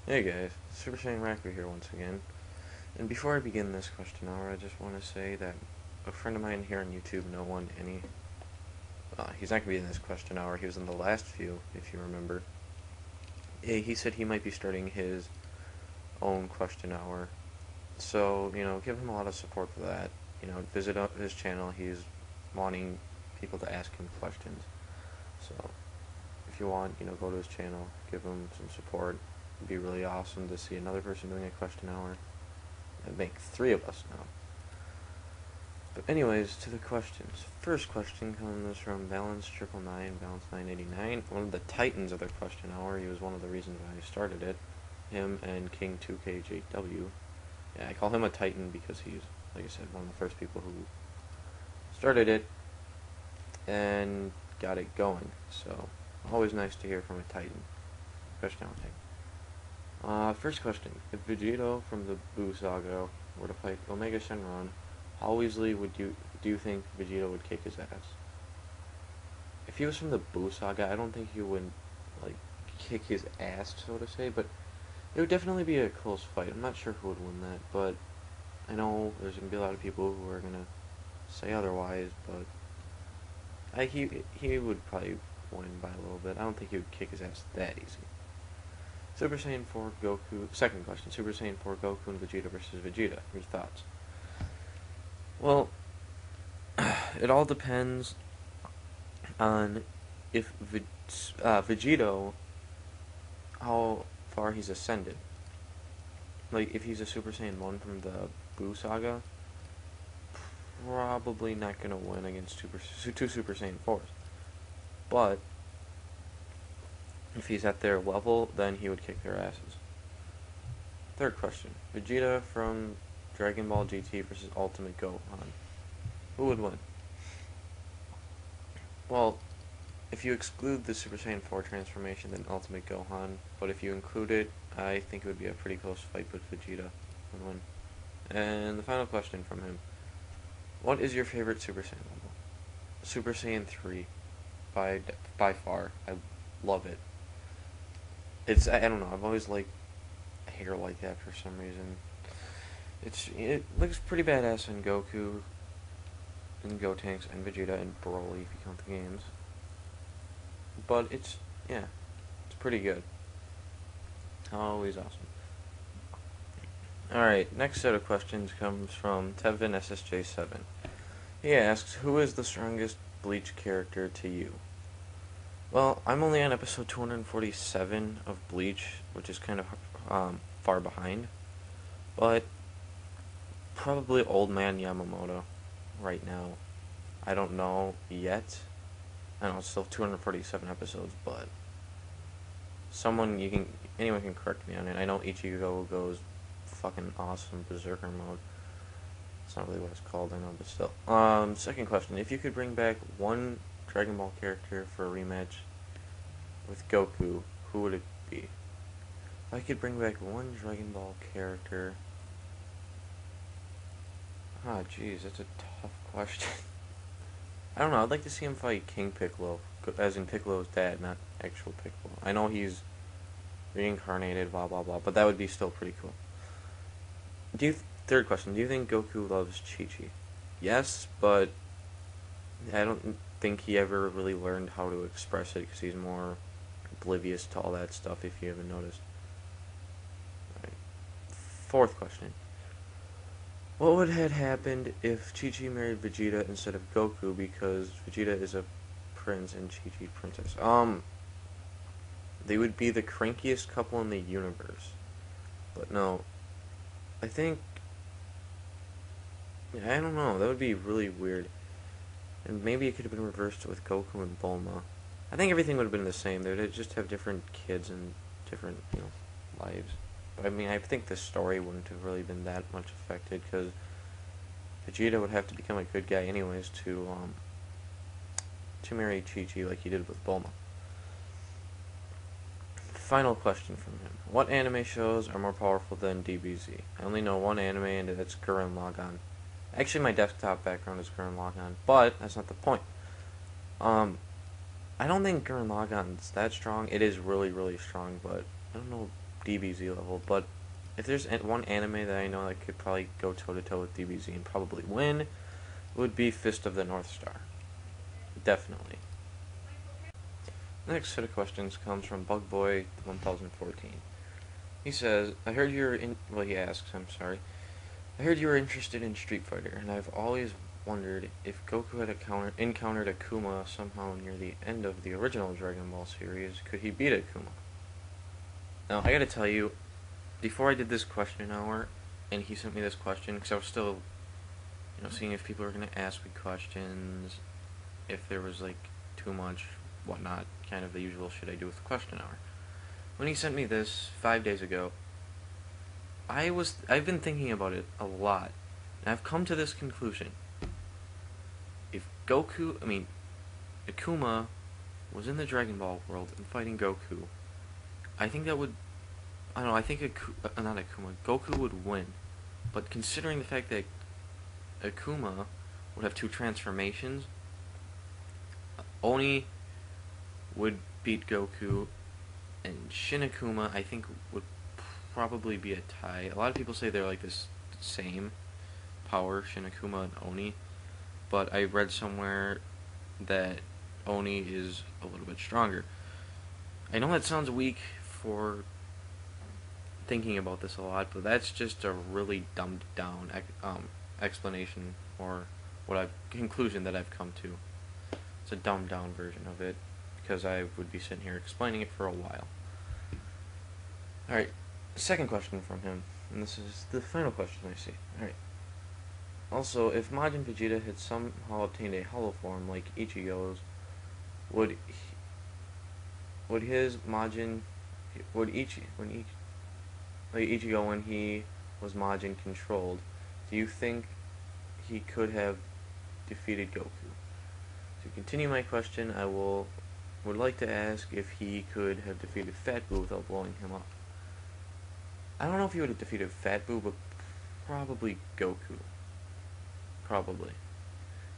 Hey guys, Super Saiyan Raku here once again. And before I begin this question hour, I just want to say that a friend of mine here on YouTube, No One Any, he's not going to be in this question hour, he was in the last few, if you remember. He said he might be starting his own question hour. So, give him a lot of support for that. Visit his channel, he's wanting people to ask him questions. So, if you want, go to his channel, give him some support. It'd be really awesome to see another person doing a question hour. It'd make three of us now. But anyways, to the questions. First question comes from Balance999, Balance989, one of the titans of the question hour. He was one of the reasons why I started it. Him and King2KJW. Yeah, I call him a titan because he's, like I said, one of the first people who started it and got it going. So, always nice to hear from a titan. Question hour titan. First question. If Vegito from the Buu Saga were to fight Omega Shenron, how easily do you think Vegeta would kick his ass? If he was from the Buu Saga, I don't think he would like kick his ass, so to say, but it would definitely be a close fight. I'm not sure who would win that, but I know there's gonna be a lot of people who are gonna say otherwise, but he would probably win by a little bit. I don't think he would kick his ass that easy. Super Saiyan 4 Goku. Second question: Super Saiyan 4 Goku and Vegeta versus Vegeta. Your thoughts? Well, it all depends on if Vegito, how far he's ascended. Like, if he's a Super Saiyan 1 from the Buu Saga, probably not going to win against two Super Saiyan 4s. But, if he's at their level, then he would kick their asses. Third question. Vegeta from Dragon Ball GT versus Ultimate Gohan. Who would win? Well, if you exclude the Super Saiyan 4 transformation, then Ultimate Gohan. But if you include it, I think it would be a pretty close fight, but Vegeta would win. And the final question from him. What is your favorite Super Saiyan level? Super Saiyan 3. By far. I love it. I don't know, I've always liked hair like that for some reason. It looks pretty badass in Goku, and Gotenks, and Vegeta, and Broly, if you count the games. But yeah, it's pretty good. Always awesome. Alright, next set of questions comes from Tevin SSJ7. He asks, who is the strongest Bleach character to you? Well, I'm only on episode 247 of Bleach, which is kind of far behind. But probably Old Man Yamamoto right now. I don't know yet. I know it's still 247 episodes, but anyone can correct me on it. I know Ichigo goes fucking awesome berserker mode. It's not really what it's called, I know, but still. Second question: if you could bring back one Dragon Ball character for a rematch with Goku, who would it be? If I could bring back one Dragon Ball character, jeez, that's a tough question. I don't know. I'd like to see him fight King Piccolo, as in Piccolo's dad, not actual Piccolo. I know he's reincarnated, blah blah blah, but that would be still pretty cool. Third question: do you think Goku loves Chi Chi? Yes, but I don't think he ever really learned how to express it because he's more oblivious to all that stuff. If you haven't noticed. All right. Fourth question: what would have happened if Chi Chi married Vegeta instead of Goku because Vegeta is a prince and Chi Chi princess? They would be the crankiest couple in the universe. But no, I think I don't know. That would be really weird. And maybe it could have been reversed with Goku and Bulma. I think everything would have been the same. They would just have different kids and different, lives. But I mean, I think the story wouldn't have really been that much affected because Vegeta would have to become a good guy anyways to marry Chi Chi like he did with Bulma. Final question from him. What anime shows are more powerful than DBZ? I only know one anime and that's Gurren Lagann. Actually, my desktop background is Gurren Lagann, but that's not the point. Um, I don't think Gurren Lagann's that strong. It is really, really strong, but I don't know DBZ level, but if there's one anime that I know that could probably go toe-to-toe with DBZ and probably win, it would be Fist of the North Star. Definitely. The next set of questions comes from Bugboy1014. He says, I heard you're in... Well, he asks, I'm sorry. I heard you were interested in Street Fighter, and I've always wondered if Goku had encountered Akuma somehow near the end of the original Dragon Ball series, could he beat Akuma? Now, I gotta tell you, before I did this question hour, and he sent me this question, because I was still, seeing if people were gonna ask me questions, if there was, too much, whatnot, kind of the usual shit I do with the question hour. When he sent me this 5 days ago, I've been thinking about it a lot, and I've come to this conclusion. If Akuma was in the Dragon Ball world and fighting Goku, I think that would, Goku would win. But considering the fact that Akuma would have two transformations, Oni would beat Goku, and Shin Akuma, I think, would probably be a tie. A lot of people say they're like this same power, Shin Akuma and Oni, but I read somewhere that Oni is a little bit stronger. I know that sounds weak for thinking about this a lot, but that's just a really dumbed down explanation, or conclusion that I've come to. It's a dumbed down version of it, because I would be sitting here explaining it for a while. Alright, second question from him, and this is the final question I see. Alright. Also, if Majin Vegeta had somehow obtained a hollow form like Ichigo's, would Ichigo, when he was Majin controlled, do you think he could have defeated Goku? To continue my question, I would like to ask if he could have defeated Fat Boo without blowing him up. I don't know if he would have defeated Fat Boo, but probably Goku. Probably.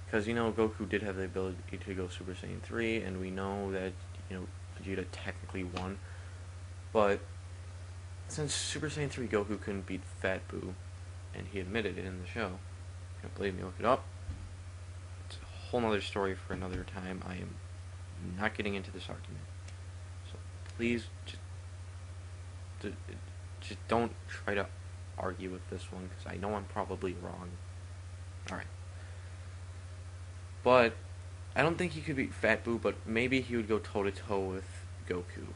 Because, Goku did have the ability to go Super Saiyan 3, and we know that, Vegeta technically won. But since Super Saiyan 3 Goku couldn't beat Fat Boo, and he admitted it in the show, if you don't believe me, look it up. It's a whole nother story for another time. I am not getting into this argument. So please, just don't try to argue with this one, because I know I'm probably wrong. Alright. But I don't think he could beat Fat Boo, but maybe he would go toe-to-toe with Goku.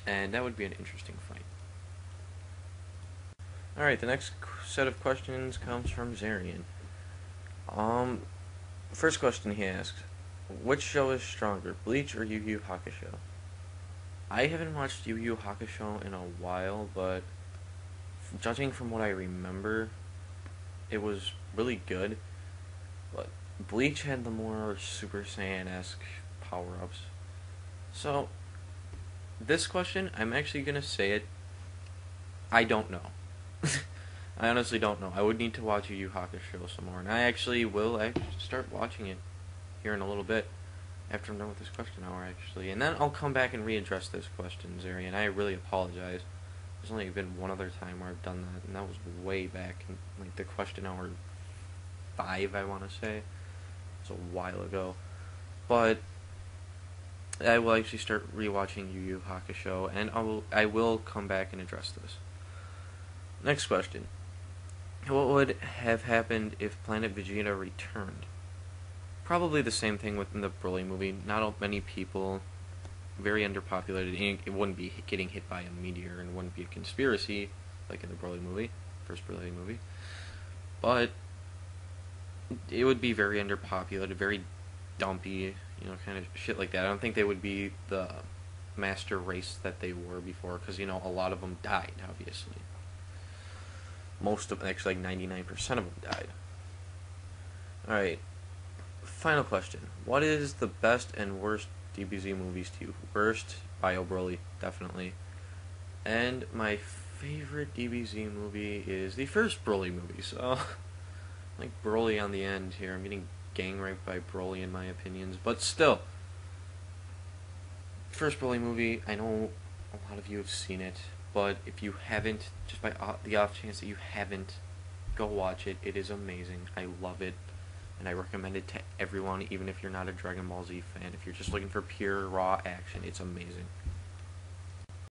And that would be an interesting fight. Alright, the next set of questions comes from Zarian. First question he asks, which show is stronger, Bleach or Yu Yu Hakusho? I haven't watched Yu Yu Hakusho in a while, but judging from what I remember, it was really good. But Bleach had the more Super Saiyan-esque power-ups. So, this question, I'm actually going to say it, I don't know. I honestly don't know. I would need to watch Yu Yu Hakusho some more, and I actually will start watching it here in a little bit, after I'm done with this question hour, actually. And then I'll come back and readdress this question, Zarian. I really apologize. There's only been one other time where I've done that, and that was way back in, the question hour 5, I want to say. It was a while ago. But I will actually start rewatching Yu Yu Hakusho, and I will come back and address this. Next question. What would have happened if Planet Vegeta returned? Probably the same thing within the Broly movie. Not many people, very underpopulated, and it wouldn't be getting hit by a meteor, and wouldn't be a conspiracy like in the Broly movie, first Broly movie. But it would be very underpopulated, very dumpy, kind of shit like that. I don't think they would be the master race that they were before, because, a lot of them died, obviously. Most of them, actually, 99% of them died. Alright. Final question. What is the best and worst DBZ movies to you? Worst, Bio Broly, definitely. And my favorite DBZ movie is the first Broly movie, so like Broly on the end here. I'm getting gang raped by Broly in my opinions, but still. First Broly movie, I know a lot of you have seen it, but if you haven't, just by the off chance that you haven't, go watch it. It is amazing. I love it, and I recommend it to everyone, even if you're not a Dragon Ball Z fan. If you're just looking for pure raw action, it's amazing.